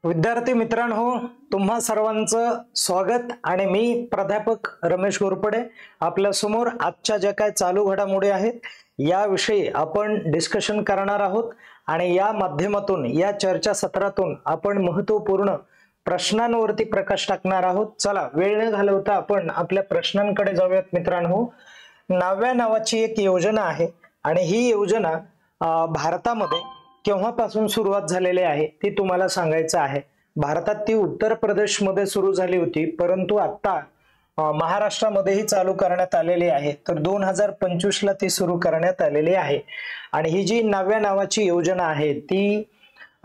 विद्यार्थी मित्रांनो, तुम्हा सर्वांचं स्वागत आणि मी प्राध्यापक रमेश घोरपडे आपल्या समोर आजच्या ज्या काय चालू घडामोडी आहेत याविषयी आपण डिस्कशन करणार आहोत आणि या माध्यमातून या चर्चा सत्रातून आपण महत्त्वपूर्ण प्रश्नांवरती प्रकाश टाकणार आहोत। चला वेळ न घालवता आपण आपल्या प्रश्नांकडे जाऊयात मित्रांनो। नाव्या नावाची एक योजना आहे आणि ही योजना भारतामध्ये केव्हापासून सुरुवात झालेली आहे ती तुम्हाला सांगायचं आहे। भारतात ती उत्तर प्रदेश मध्ये सुरू झाली होती, परंतु आता महाराष्ट्रामध्येही चालू करण्यात आलेली आहे। तर 2025 ला ती सुरू करण्यात आलेली आहे आणि ही जी नाव्या नावाची योजना आहे ती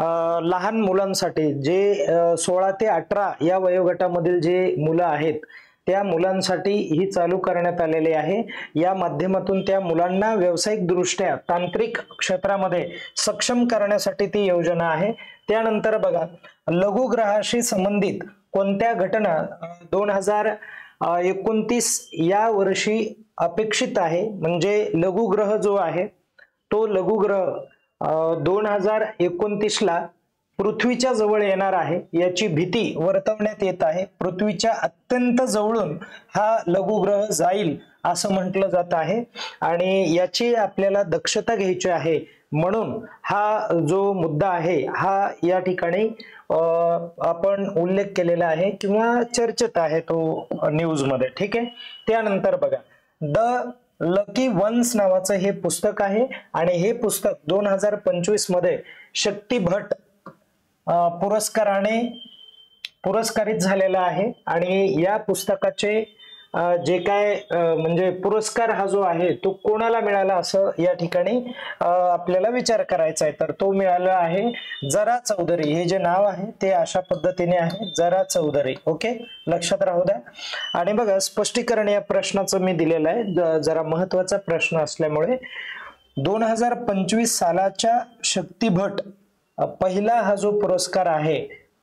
लहान मुलांसाठी जे 16 ते 18 या वयोगटामधील जे मुलं आहेत त्या मुलांसाठी ही चालू करण्यात आलेली आहे। या माध्यमातून त्या मुलांना व्यावसायिक दृष्ट्या तांत्रिक क्षेत्रामध्ये सक्षम करण्यासाठी ती योजना आहे। त्यानंतर बघा, लघुग्रहाशी संबंधित कोणत्या घटना 2029 या वर्षी अपेक्षित आहे, म्हणजे लघुग्रह जो आहे तो लघुग्रह 2029 ला पृथ्वीच्या जवळ येणार आहे याची भीती वर्तवण्यात येत आहे। पृथ्वीच्या अत्यंत जवळून हा लघुग्रह जाईल असं म्हटलं जात आहे आणि याची आपल्याला दक्षता घ्यायची आहे, म्हणून हा जो मुद्दा आहे हा या ठिकाणी आपण उल्लेख केलेला आहे किंवा चर्चेत आहे तो न्यूज मध्ये। ठीक आहे, त्यानंतर बघा, द लकी वन्स नावाचं हे पुस्तक आहे आणि हे पुस्तक 2025 मध्ये शक्ती भट पुरस्काराने पुरस्कारित झालेला आहे आणि या पुस्तकाचे जे काय म्हणजे पुरस्कार हा जो आहे तो कोणाला मिळाला असं या ठिकाणी आपल्याला विचार करायचा आहे। तर तो मिळाला आहे जरा चौधरी, हे जे नाव आहे ते अशा पद्धतीने आहे जरा चौधरी। ओके, लक्षात राहू द्या। आणि बघा, स्पष्टीकरण या प्रश्नाचं मी दिलेलं आहे, जरा महत्वाचा प्रश्न असल्यामुळे 2025 सालाच्या शक्ती भट पहिला हा जो पुरस्कार आहे,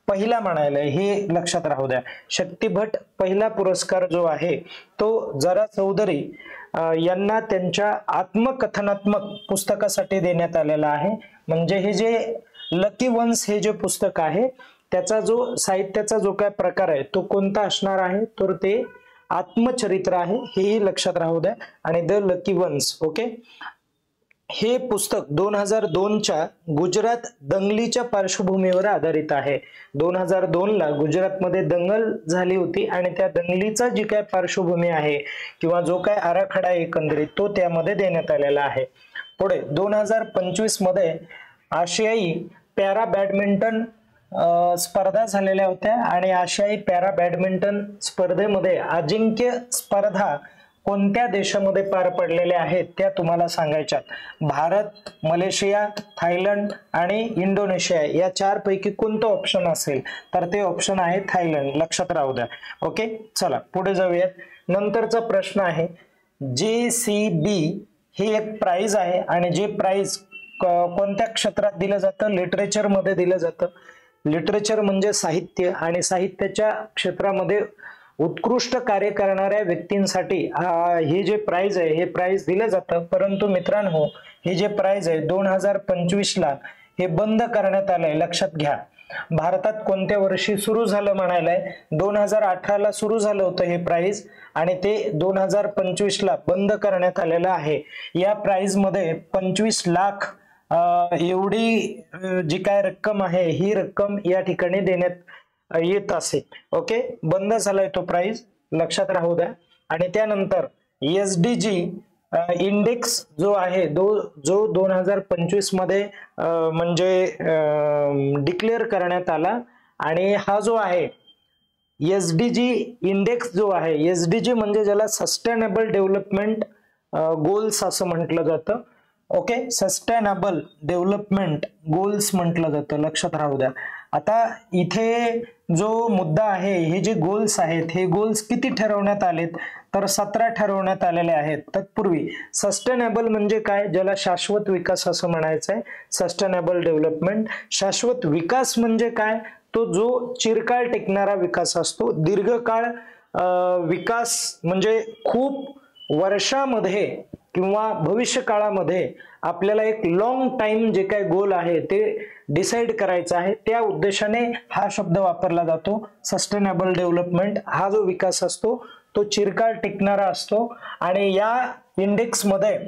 पहिला म्हणायला हे लक्षात राहू द्या, शक्ती भट पहिला पुरस्कार जो आहे तो जरा चौधरी यांना त्यांच्या आत्मकथनात्मक पुस्तकासाठी देण्यात आलेला आहे। म्हणजे हे जे लकी वन्स हे जे पुस्तक आहे त्याचा जो साहित्याचा जो काय प्रकार आहे तो कोणता असणार आहे, तर ते आत्मचरित्र आहे, हेही लक्षात राहू द्या। आणि द लकी वन्स, ओके, हे पुस्तक 2002 च्या गुजरात दंगलीच्या पार्श्वभूमीवर आधारित आहे। 2002 ला गुजरातमध्ये दंगल झाली होती आणि त्या दंगलीचा जी काय पार्श्वभूमी आहे किंवा जो काय आराखडा एकंदरीत तो त्यामध्ये देण्यात आलेला आहे। पुढे 2025 मध्ये आशियाई पॅरा बॅडमिंटन स्पर्धा झालेल्या होत्या आणि आशियाई पॅरा बॅडमिंटन स्पर्धेमध्ये अजिंक्य स्पर्धा कोणत्या देशामध्ये पार पडलेल्या आहेत त्या तुम्हाला सांगायच्या। भारत, मलेशिया, थायलंड आणि इंडोनेशिया या चार पैकी कोणतं ऑप्शन असेल, तर ते ऑप्शन आहे थायलंड, लक्षात राहू द्या। ओके, चला पुढे जाऊयात। नंतरचा प्रश्न आहे, JCB ही एक प्राइज आहे आणि जे प्राइज कोणत्या क्षेत्रात दिलं जातं, लिटरेचर मध्ये दिलं जातं। लिटरेचर म्हणजे साहित्य आणि साहित्याच्या क्षेत्रामध्ये उत्कृष्ट कार्य करणाऱ्या व्यक्तींसाठी हे जे प्राइज आहे हे प्राइज दिलं जातं। परंतु मित्रांनो, हे जे प्राइज आहे 2025 ला हे बंद करण्यात आलंय, लक्षात घ्या। भारतात कोणत्या वर्षी सुरू झालं म्हणायलाय, 2018 ला सुरू झालं होतं हे प्राइज आणि ते 2025 ला बंद करण्यात आलेलं आहे। या प्राइज मध्ये 25 लाख एवढी जी काय रक्कम आहे ही रक्कम या ठिकाणी देण्यात येत असे। ओके, बंद झालाय तो प्राइज, लक्षात राहू द्या। आणि त्यानंतर SDG इंडेक्स जो आहे जो 2025 मध्ये म्हणजे डिक्लेअर करण्यात आला आणि हा जो आहे SDG इंडेक्स जो आहे, SDG म्हणजे ज्याला सस्टेनेबल डेव्हलपमेंट गोल्स असं म्हटलं जातं। ओके, सस्टेनेबल डेव्हलपमेंट गोल्स म्हटलं जातं, लक्षात राहू द्या। आता इथे जो मुद्दा आहे, हे जे गोल्स आहेत हे गोल्स किती ठरवण्यात आलेत, तर 17 ठरवण्यात आलेले आहेत। तत्पूर्वी सस्टेनेबल म्हणजे काय, ज्याला शाश्वत विकास असं म्हणायचं आहे, सस्टेनेबल डेव्हलपमेंट। शाश्वत विकास म्हणजे काय, तो जो चिरकाळ टिकणारा विकास असतो। दीर्घकाळ विकास म्हणजे खूप वर्षामध्ये किंवा भविष्य काळामध्ये आपल्याला एक लॉंग टाइम जे काय गोल आहे ते डिसाईड करायचं आहे, त्या उद्देशाने हा शब्द वापरला जातो. सस्टेनेबल डेव्हलपमेंट हा जो विकास असतो तो चिरकाळ टिकणारा असतो. आणि या इंडेक्स मध्ये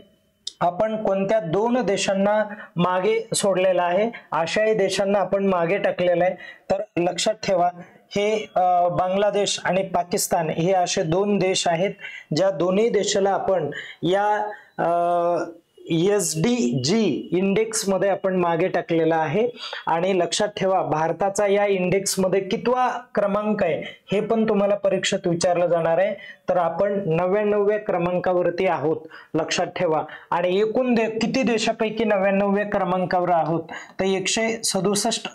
आपण कोणत्या 2 देशांना मागे सोडलेला आहे, आशियाई देशांना आपण मागे टाकलेलं आहे. तर लक्षात ठेवा, हे बांगलादेश आणि पाकिस्तान हे असे 2 देश आहेत ज्या दोन्ही देशाला आपण या SDG इंडेक्स मध्ये आपण मागे टाकलेला आहे. आणि लक्षात ठेवा, भारताचा या इंडेक्स मध्ये कितवा क्रमांक आहे हे पण तुम्हाला परीक्षेत विचारलं जाणार आहे. तर आपण 99व्या क्रमांकावरती आहोत, लक्षात ठेवा. आणि एकूण किती देशापैकी 99व्या क्रमांकावर आहोत, तर 167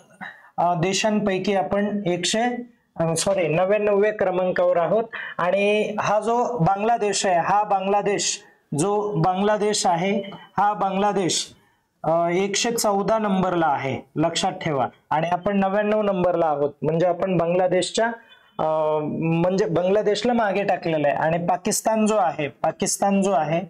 देशांपैकी आपण 99व्या क्रमांकावर आहोत. आणि हा जो बांगलादेश आहे, हा बांगलादेश आहे, हा बांगलादेश 114 नंबरला आहे, लक्षात ठेवा. आणि आपण 99 नंबरला आहोत, म्हणजे आपण बांगलादेशला मागे टाकलेलं आहे. आणि पाकिस्तान जो आहे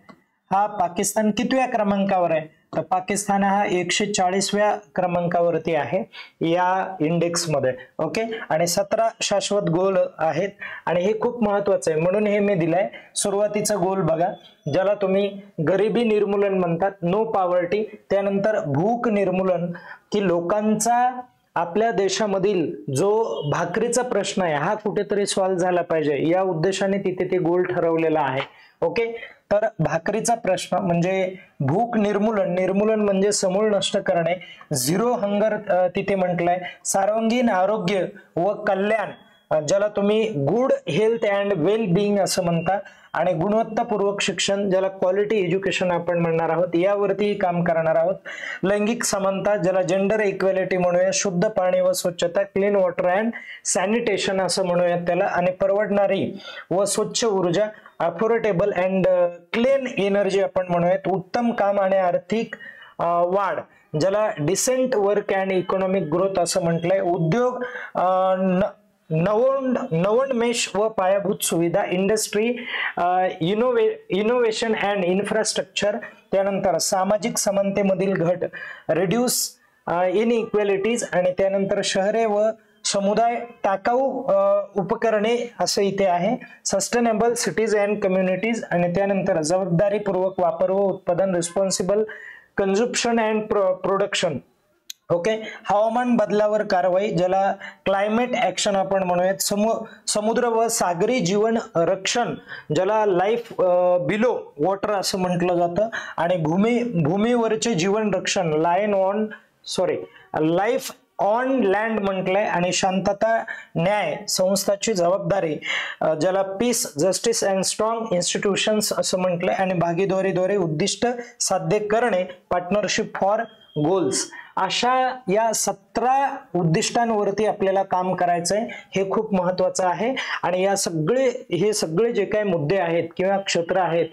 हा पाकिस्तान कितव्या क्रमांकावर आहे, तर पाकिस्तान हा 140व्या क्रमांकावरती आहे या इंडेक्स मध्ये. ओके. आणि 17 शाश्वत गोल आहेत आणि हे खूप महत्वाचं आहे, म्हणून हे मी दिलंय. सुरुवातीचा गोल बघा, ज्याला तुम्ही गरिबी निर्मूलन म्हणतात, नो पॉवर्टी. त्यानंतर भूक निर्मूलन, की लोकांचा आपल्या देशामधील जो भाकरीचा प्रश्न आहे हा कुठेतरी सॉल्व्ह झाला पाहिजे, या उद्देशाने तिथे ते गोल ठरवलेला आहे. ओके. तर भाकरीचा प्रश्न म्हणजे भूक निर्मूलन म्हणजे समूळ नष्ट करणे. 0 हंगर तिथे म्हटलंय. सर्वांगीण आरोग्य व कल्याण, ज्याला तुम्ही good health and well being असं म्हणता. आणि गुणवत्तापूर्वक शिक्षण, ज्याला क्वालिटी एज्युकेशन आपण म्हणणार आहोत, यावरती काम करणार आहोत. लैंगिक समानता, ज्याला जेंडर इक्वॅलिटी म्हणूया. शुद्ध पाणी व स्वच्छता, क्लीन वॉटर अँड सॅनिटेशन असं म्हणूयात त्याला. आणि परवडणारी व स्वच्छ ऊर्जा, अफोर्डेबल अँड क्लीन एनर्जी आपण म्हणूयात. उत्तम काम आणि आर्थिक वाढ, ज्याला decent work and economic growth असं म्हटलंय. उद्योग, नवोन्मेष व पायाभूत सुविधा, इंडस्ट्री, इनोव्हेशन अँड इन्फ्रास्ट्रक्चर. त्यानंतर सामाजिक समानतेमधील घट, रिड्यूस इनइक्वॅलिटीज. आणि त्यानंतर शहरे व समुदाय, टाकाऊ उपकरणे असं इथे आहे. Sustainable cities and communities. आणि त्यानंतर जबाबदारीपूर्वक वापर व उत्पादन, responsible consumption and production. Okay. हवामान बदलावर कारवाई, ज्याला क्लायमेट ऍक्शन आपण म्हणूयात. समुद्र व सागरी जीवन रक्षण, ज्याला लाईफ बिलो वॉटर असं म्हटलं जातं. आणि भूमीवरचे जीवन रक्षण, लाईफ ऑन लँड म्हटलंय. आणि शांतता, न्याय, संस्थाची जबाबदारी, ज्याला peace, justice and strong institutions असं म्हटलंय. आणि भागीदारीद्वारे उद्दिष्ट साध्य करणे, पार्टनरशिप फॉर गोल्स. अशा या 17 उद्दिष्टांवरती आपल्याला काम करायचंय, हे खूप महत्वाचं आहे. आणि हे सगळे जे काही मुद्दे आहेत किंवा क्षेत्र आहेत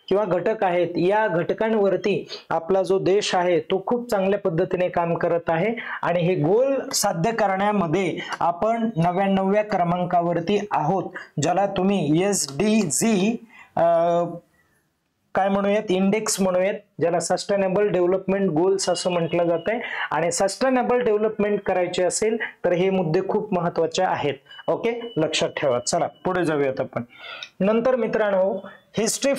किंवा घटक आहेत, या घटकांवरती आपला जो देश आहे तो खूप चांगल्या पद्धतीने काम करत आहे. आणि हे गोल साध्य करण्यामध्ये आपण 99व्या क्रमांकावरती आहोत, ज्याला तुम्ही SDG काय म्हणूयात, इंडेक्स म्हणूयात, ज्याला सस्टेनेबल डेव्हलपमेंट गोल्स असं म्हटलं जातंय. आणि सस्टेनेबल डेव्हलपमेंट करायचे असेल तर हे मुद्दे खूप महत्वाचे आहेत. ओके, लक्षात ठेवा. चला पुढे जाऊयात आपण. नंतर मित्रांनो, हिस्ट्री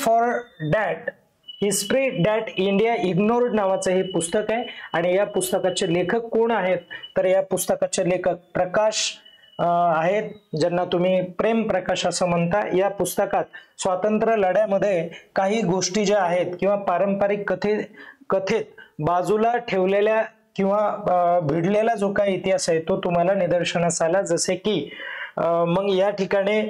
दॅट इंडिया इग्नोर्ड नावाचं हे पुस्तक आहे. आणि या पुस्तकाचे लेखक कोण आहेत, तर या पुस्तकाचे लेखक प्रकाश आहेत, ज्यांना तुम्ही प्रेम प्रकाश असं म्हणता. या पुस्तकात स्वातंत्र्य लढ्यामध्ये काही गोष्टी ज्या आहेत किंवा पारंपरिक कथेत बाजूला ठेवलेल्या किंवा भिडलेला जो काही इतिहास आहे तो तुम्हाला निदर्शनास आला. जसे की मग या ठिकाणी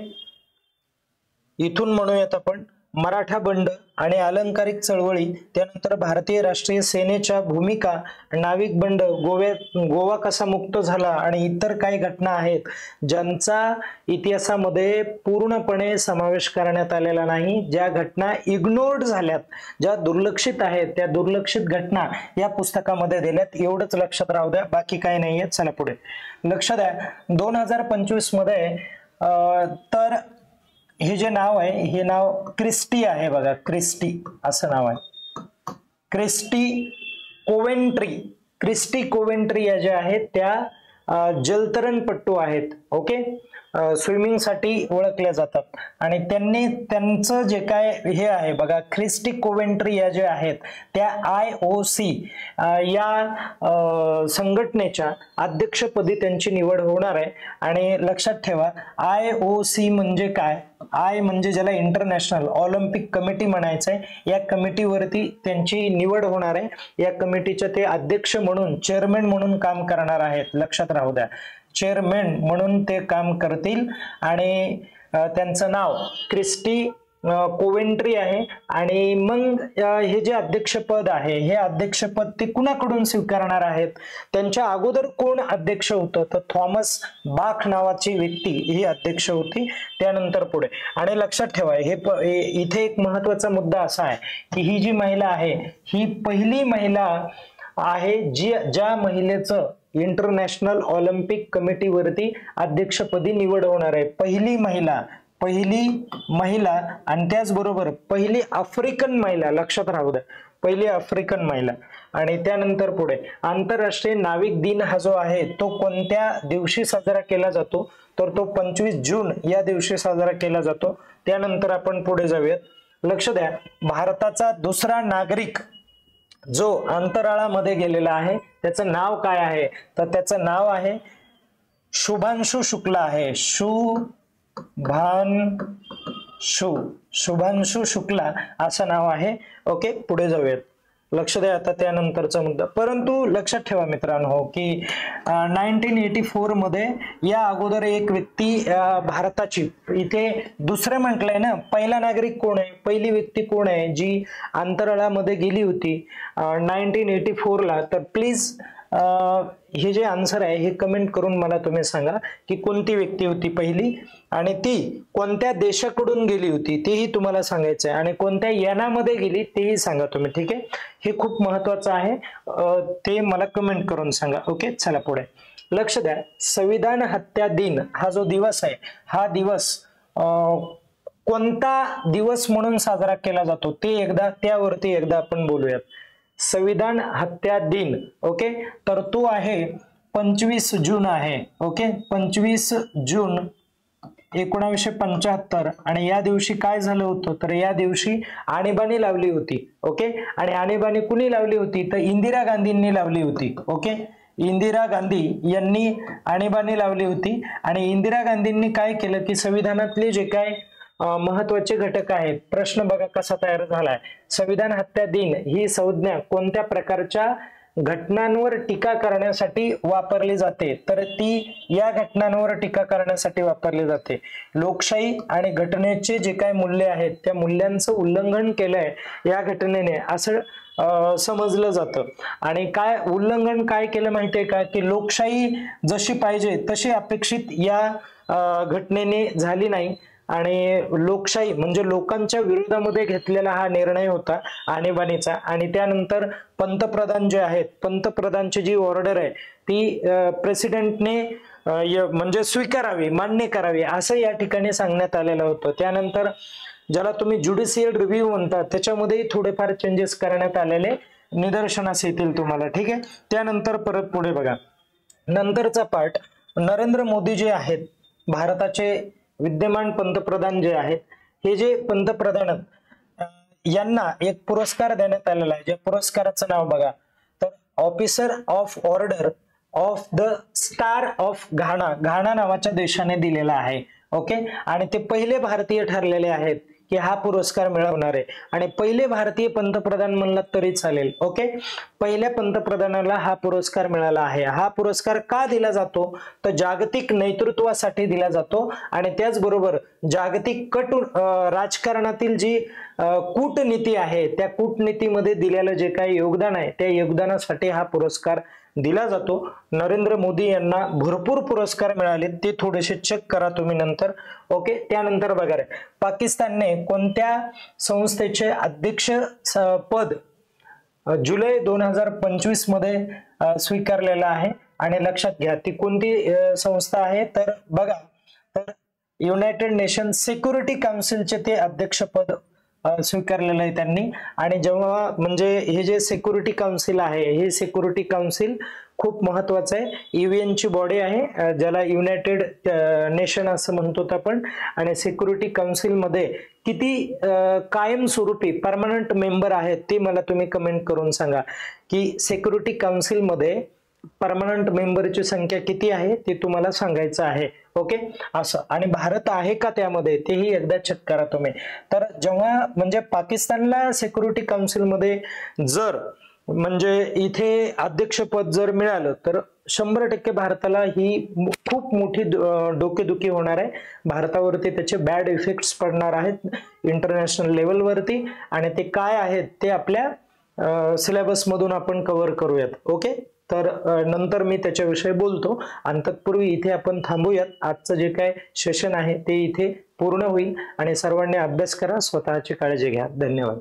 इथून म्हणूयात आपण मराठा बंड आणि अलंकारिक चळवळी, त्यानंतर भारतीय राष्ट्रीय सेनेच्या भूमिका, नाविक बंड, गोवा कसा मुक्त झाला आणि इतर काही घटना आहेत ज्यांचा इतिहासामध्ये पूर्णपणे समावेश करण्यात आलेला नाही. ज्या घटना इग्नोर्ड झाल्यात, ज्या दुर्लक्षित आहेत, त्या दुर्लक्षित घटना या पुस्तकामध्ये दिल्यात. एवढंच लक्षात राहू द्या, बाकी काही नाहीये. चला पुढे लक्ष द्या. 2025 मध्ये तर हे जे नाव आहे, हे नाव क्रिस्टी आहे बघा, क्रिस्टी असं नाव आहे. क्रिस्टी कोवेंट्री क्रिस्टी कोवेंट्री या ज्या आहेत त्या जलतरणपटू आहेत. ओके, स्विमिंग साठी ओळखल्या जातात आणि त्यांचं जे काय हे आहे बघा, क्रिस्टी कोवेंट्री या ज्या आहेत त्या IOC या संघटनेच्या अध्यक्षपदी त्यांची निवड होणार आहे. आणि लक्षात ठेवा, IOC म्हणजे काय, आय म्हणजे ज्याला इंटरनॅशनल ऑलिम्पिक कमिटी म्हणायचंय, या कमिटीवरती त्यांची निवड होणार आहे. या कमिटीचे ते अध्यक्ष म्हणून, चेअरमॅन म्हणून काम करणार आहेत. लक्षात राहू द्या, चेअरमॅन म्हणून ते काम करतील. आणि त्यांचं नाव क्रिस्टी कोवेंट्री आहे. आणि मग हे जे अध्यक्षपद आहे, हे अध्यक्षपद ते कुणाकडून स्वीकारणार आहेत, त्यांच्या अगोदर कोण अध्यक्ष होतं, तर थॉमस बाख नावाची व्यक्ती ही अध्यक्ष होती. त्यानंतर पुढे, आणि लक्षात ठेवा हे इथे एक महत्वाचा मुद्दा असा आहे की ही जी महिला आहे ही पहिली महिला आहे ज्या महिलेचं इंटरनॅशनल ऑलिम्पिक कमिटीवरती अध्यक्षपदी निवड होणार आहे. पहिली महिला आणि त्याचबरोबर पहिली आफ्रिकन महिला. लक्षात राहू द्या, पहिली आफ्रिकन महिला. आणि त्यानंतर पुढे आंतरराष्ट्रीय नाविक दिन हा जो आहे तो कोणत्या दिवशी साजरा केला जातो, तर तो 25 जून या दिवशी साजरा केला जातो. त्यानंतर आपण पुढे जाऊयात. लक्ष द्या, भारताचा दुसरा नागरिक जो अंतराळामध्ये गेलेला आहे त्याचं नाव काय आहे, तर त्याचं नाव आहे शुभांशु शुक्ला आहे. शुभांशु शुक्ला असं नाव आहे. ओके, पुढे जाऊयात. लक्ष द्या आता त्यानंतरचा मुद्दा. परंतु लक्षात ठेवा मित्रांनो की 1984 मध्ये या अगोदर एक व्यक्ती भारताची, इथे दुसरे म्हटलंय ना, पहिला नागरिक कोण आहे, पहिली व्यक्ती कोण आहे जी अंतराळामध्ये गेली होती 1984 ला, तर प्लीज हे जे आन्सर आहे हे कमेंट करून मला तुम्ही सांगा की कोणती व्यक्ती होती पहिली आणि ती कोणत्या देशाकडून गेली होती तेही तुम्हाला सांगायचं आहे आणि कोणत्या यानामध्ये गेली तेही सांगा तुम्ही. ठीक आहे, हे खूप महत्वाचं आहे, ते मला कमेंट करून सांगा. ओके, चला पुढे. लक्ष द्या, संविधान हत्या दिन हा जो दिवस आहे, हा दिवस कोणता दिवस म्हणून साजरा केला जातो त्यावरती एकदा आपण बोलूयात. संविधान हत्या दिन, ओके, तर तो आहे 25 जून आहे. ओके, 25 जून 1975. आणि या दिवशी काय झालं होतं, तर या दिवशी आणीबाणी लावली होती. ओके, आणि आणीबाणी कुणी लावली होती, तर इंदिरा गांधींनी लावली होती. ओके, इंदिरा गांधी यांनी आणीबाणी लावली होती. आणि इंदिरा गांधींनी काय केलं की संविधानातले जे काय महत्वाचे घटक आहेत, प्रश्न बघा कसा तयार झालाय. संविधान हत्या दिन ही संज्ञा कोणत्या प्रकारच्या घटनांवर टीका करण्यासाठी वापरली जाते, तर ती या घटनांवर टीका करण्यासाठी वापरली जाते. लोकशाही आणि घटनेचे जे काय मूल्य आहेत त्या मूल्यांचं उल्लंघन केलंय या घटनेने असं समजलं जातं. आणि काय उल्लंघन काय केलं माहितीये का, की लोकशाही जशी पाहिजे तशी अपेक्षित या घटनेने झाली नाही. आणि लोकशाही म्हणजे लोकांच्या विरोधामध्ये घेतलेला हा निर्णय होता आणीबाणीचा. आणि त्यानंतर पंतप्रधान जे आहेत, पंतप्रधानची जी ऑर्डर आहे ती प्रेसिडेंटने म्हणजे स्वीकारावी, मान्य करावी असं या ठिकाणी सांगण्यात आलेलं होतं. त्यानंतर ज्याला तुम्ही ज्युडिशियल रिव्ह्यू म्हणता त्याच्यामध्ये थोडेफार चेंजेस करण्यात आलेले निदर्शनास येतील तुम्हाला. ठीक आहे, त्यानंतर परत पुढे बघा, नंतरचा पार्ट. नरेंद्र मोदी जे आहेत भारताचे विद्यमान पंतप्रधान जे आहेत, हे जे पंतप्रधान यांना एक पुरस्कार देण्यात आलेला आहे. ज्या पुरस्काराचं नाव बघा, तर officer of order of the star of घाना नावाच्या देशाने दिलेला आहे. ओके, आणि ते पहिले भारतीय ठरलेले आहेत की हा पुरस्कार मिळवणार आहे. आणि पहिले भारतीय पंतप्रधान म्हणला तरी चालेल. ओके, पहिल्या पंतप्रधानाला हा पुरस्कार मिळाला आहे. हा पुरस्कार का दिला जातो, तर जागतिक नेतृत्वासाठी दिला जातो. आणि त्याचबरोबर जागतिक राजकारणातील जी कूटनीती आहे त्या कूटनीतीमध्ये दिलेलं जे काही योगदान आहे त्या योगदानासाठी हा पुरस्कार दिला जातो. नरेंद्र मोदी यांना भरपूर पुरस्कार मिळाले, ते थोडेसे चेक करा तुम्ही नंतर. ओके, त्यानंतर बघा, पाकिस्तानने कोणत्या संस्थेचे अध्यक्ष पद जुलै 2025 मध्ये स्वीकारलेलं आहे. आणि लक्षात घ्या ती कोणती संस्था आहे, तर बघा, तर युनायटेड नेशन सिक्युरिटी काउन्सिलचे ते अध्यक्षपद स्वीकारलेलं आहे त्यांनी. आणि जेव्हा म्हणजे हे जे सिक्युरिटी काउन्सिल आहे, हे सिक्युरिटी काउन्सिल खूप महत्वाचं आहे. UN ची बॉडी आहे, ज्याला युनायटेड नेशन असं म्हणतो आपण. आणि सिक्युरिटी काउन्सिल मध्ये किती कायमस्वरूपी परमनंट मेंबर आहेत ते मला तुम्ही कमेंट करून सांगा की सिक्युरिटी काउन्सिल मध्ये परमनंट मेंबरची संख्या किती आहे ते तुम्हाला सांगायचं आहे. ओके, असं. आणि भारत आहे का त्यामध्ये तेही एकदा चेक करा तुम्ही. तर जेव्हा म्हणजे पाकिस्तानला सिक्युरिटी काउन्सिल मध्ये जर म्हणजे इथे अध्यक्षपद जर मिळालं तर 100% भारताला ही खूप मोठी डोकेदुखी होणार आहे. भारतावरती त्याचे बॅड इफेक्ट्स पडणार आहेत इंटरनॅशनल लेवलवरती. आणि ते काय आहेत ते आपल्या सिलेबस मधून आपण कव्हर करूयात. ओके, तर नंतर मी त्याच्याविषयी बोलतो. आणि तत्पूर्वी इथे आपण थांबूयात. आजचं जे काय सेशन आहे ते इथे पूर्ण होईल. आणि सर्वांनी अभ्यास करा, स्वतःची काळजी घ्या. धन्यवाद.